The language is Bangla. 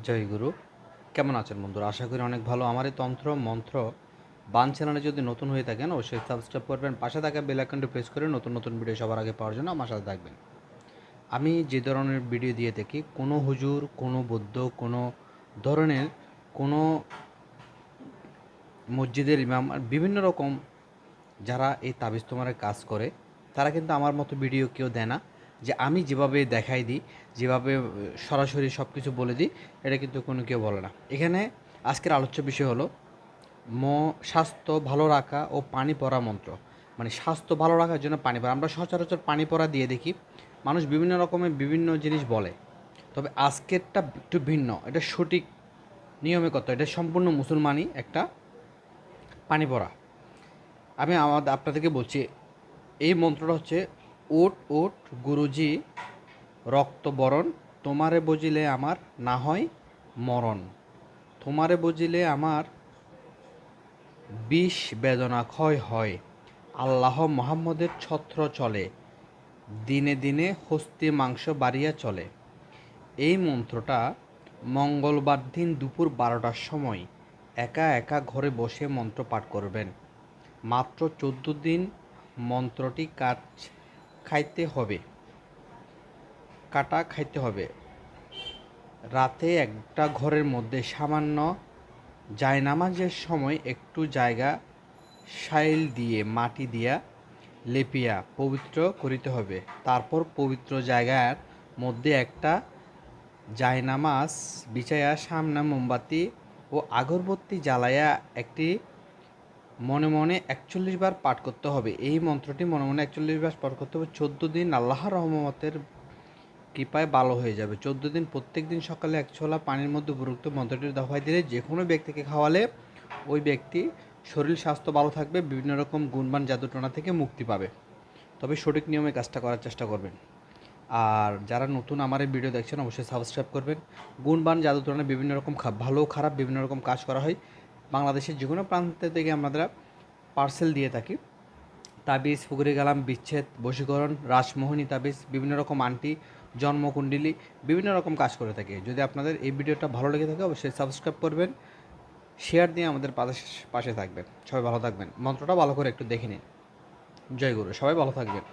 জয় গুরু। কেমন আছেন বন্ধুরা? আশা করি অনেক ভালো। আমার এই তন্ত্র মন্ত্র বান চ্যানেলে যদি নতুন হয়ে থাকেন অবশ্যই সাবস্ক্রাইব করবেন, পাশে থাকা বেল আইকনটি প্রেস করে নতুন নতুন ভিডিও সবার আগে পাওয়ার জন্য আমার সাথে থাকবেন। আমি যে ধরনের ভিডিও দিয়ে থাকি, কোনো হুজুর, কোনো বৌদ্ধ, কোনো ধরনের, কোনো মসজিদের ইমাম, বিভিন্ন রকম যারা এই তাবিজ তোমার কাজ করে, তারা কিন্তু আমার মতো ভিডিও কেউ দেয় না। যে আমি যেভাবে দেখাই দিই, যেভাবে সরাসরি সব কিছু বলে দিই, এটা কিন্তু কোনো কেউ বলে না। এখানে আজকের আলোচ্য বিষয় হলো স্বাস্থ্য ভালো রাখা ও পানি পড়া মন্ত্র। মানে স্বাস্থ্য ভালো রাখার জন্য পানি পড়া, আমরা সচরাচর পানি পড়া দিয়ে দেখি, মানুষ বিভিন্ন রকমের বিভিন্ন জিনিস বলে। তবে আজকেরটা একটু ভিন্ন, এটা সঠিক নিয়মে কত, এটা সম্পূর্ণ মুসলমানই একটা পানি পড়া। আমি আপনাদেরকে বলছি, এই মন্ত্রটা হচ্ছে: ওট ওট গুরুজি রক্ত বরণ, তোমারে বুঝিলে আমার না হয় মরণ, তোমারে বুঝিলে আমার বিষ বেদনা ক্ষয় হয়, আল্লাহ মোহাম্মদের ছত্র চলে, দিনে দিনে হস্তি মাংস বাড়িয়া চলে। এই মন্ত্রটা মঙ্গলবার দিন দুপুর 12টার সময় একা একা ঘরে বসে মন্ত্র পাঠ করবেন। মাত্র 14 দিন মন্ত্রটি কাটা খাইতে হবে। রাতে একটা ঘরের মধ্যে সামান্য জায়নামাজের সময় একটু জায়গা শাইল দিয়ে মাটি দিয়া লেপিয়া পবিত্র করিতে হবে। তারপর পবিত্র জায়গার মধ্যে একটা জায়নামাজ বিছাইয়া সামনে মোমবাতি ও আগরবাতি জ্বালাইয়া একটি মনে মনে 41 বার পাঠ করতে হবে। এই মন্ত্রটি মনে মনে 41 বার পাঠ করতে হবে। 14 দিন আল্লাহর রহমতের কৃপায় ভালো হয়ে যাবে। 14 দিন প্রত্যেক দিন সকালে এক ছোলা পানির মধ্যে উপরোক্ত মন্ত্রটি দফায় দিলে যে কোনো ব্যক্তিকে খাওয়ালে ওই ব্যক্তি শরীর স্বাস্থ্য ভালো থাকবে, বিভিন্ন রকম গুণবান জাদুটনা থেকে মুক্তি পাবে। তবে সঠিক নিয়মে কাজটা করার চেষ্টা করবেন। আর যারা নতুন আমার এই ভিডিও দেখছেন অবশ্যই সাবস্ক্রাইব করবেন। গুণবান জাদুটনা বিভিন্ন রকম ভালো খারাপ বিভিন্ন রকম কাজ করা হয়। বাংলাদেশের যে কোনো প্রান্ত থেকে আমরা পার্সেল দিয়ে থাকি। তাবিজ, পুকুরে গেলাম, বিচ্ছেদ, বশীকরণ, রাসমোহিনী তাবিজ, বিভিন্ন রকম আংটি, জন্মকুণ্ডলী, বিভিন্ন রকম কাজ করে থাকি। যদি আপনাদের এই ভিডিওটা ভালো লেগে থাকে অবশ্যই সাবস্ক্রাইব করবেন, শেয়ার দিয়ে আমাদের পাশে থাকবেন। সবাই ভালো থাকবেন। মন্ত্রটা ভালো করে একটু দেখে নিন। জয় গুরু। সবাই ভালো থাকবেন।